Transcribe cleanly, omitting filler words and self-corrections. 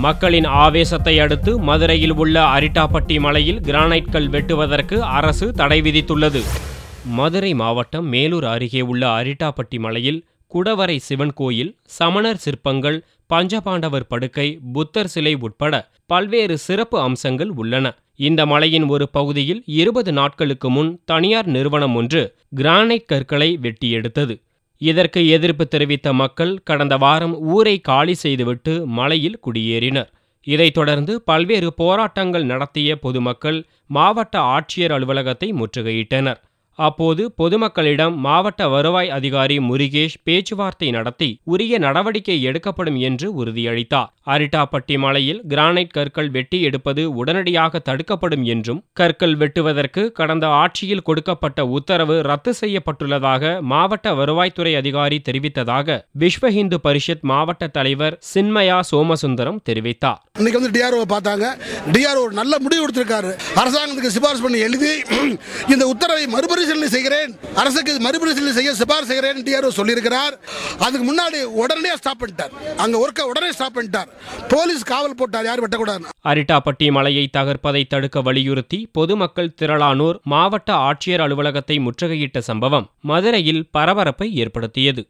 மக்களின் ஆவேசத்தை அடுத்து மதுரையில் உள்ள அரிட்டாப்பட்டி மலையில் கிரானைட் கல் வெட்டுவதற்கு அரசு தடை விதித்துள்ளது. மதுரை மாவட்டம் மேலூர் அருகே உள்ள அரிட்டாப்பட்டி மலையில் குடவரை சிவன் கோயில், சமணர் சிற்பங்கள், பஞ்சபாண்டவர் படுக்கை, புத்தர் சிலை உட்பட பல்வேறு சிறப்பு அம்சங்கள் உள்ளன. இந்த மலையின் ஒரு பகுதியில் 20 நாட்களுக்கு முன் தனியார் நிறுவனம் ஒன்று கிரானைட் கற்களை வெட்டி எடுத்தது. இதற்கு எதிர்ப்பு தெரிவித்த மக்கள் கடந்த வாரம் ஊரை காலி செய்துவிட்டு மலையில் குடியேறினர். இதைத் தொடர்ந்து பல்வேறு போராட்டங்கள் நடத்திய பொதுமக்கள் மாவட்ட ஆட்சியர் அலுவலகத்தை முற்றுகையிட்டனர். அப்போது பொதுமக்களிடம் மாவட்ட வருவாய் அதிகாரி முருகேஷ் பேச்சுவார்த்தை நடத்தி உரிய நடவடிக்கை எடுக்கப்படும் என்று உறுதியளித்தார். அரிட்டாப்பட்டி மலையில் கிரானைட் கற்கள் வெட்டி எடுப்பது உடனடியாக தடுக்கப்படும் என்றும், கற்கள் வெட்டுவதற்கு கடந்த ஆட்சியில் கொடுக்கப்பட்ட உத்தரவு ரத்து செய்யப்பட்டுள்ளதாக மாவட்ட வருவாய்த்துறை அதிகாரி தெரிவித்ததாக விஸ்வ இந்து பரிஷத் மாவட்ட தலைவர் சின்மயா சோமசுந்தரம் தெரிவித்தார். இன்னைக்கு டிஆர்ஓ பார்த்தாங்க. டிஆர்ஓ நல்ல முடிவு எடுத்திருக்காரு. அரசாங்கத்துக்கு சிபாரிசு பண்ணி எழுதி இந்த உத்தரவை மறுபரிசீலனை செய்கிறேன், அரசுக்கு மறுபரிசீலனை செய்ய சிபாரிசு செய்கிறேன் டிஆர்ஓ சொல்லியிருக்கிறார். அதுக்கு முன்னாடி உடனடியாக ஸ்டாப் பண்ணிட்டார். அங்க ஒர்க்க உடனே ஸ்டாப் பண்ணிட்டார். போலீஸ் காவல் போட்டார், யாரும் வெட்டக்கூடாது. அரிட்டாப்பட்டி மலையை தகர்ப்பதை தடுக்க வலியுறுத்தி பொதுமக்கள் திரளானோர் மாவட்ட ஆட்சியர் அலுவலகத்தை முற்றுகையிட்ட சம்பவம் மதுரையில் பரபரப்பை ஏற்படுத்தியது.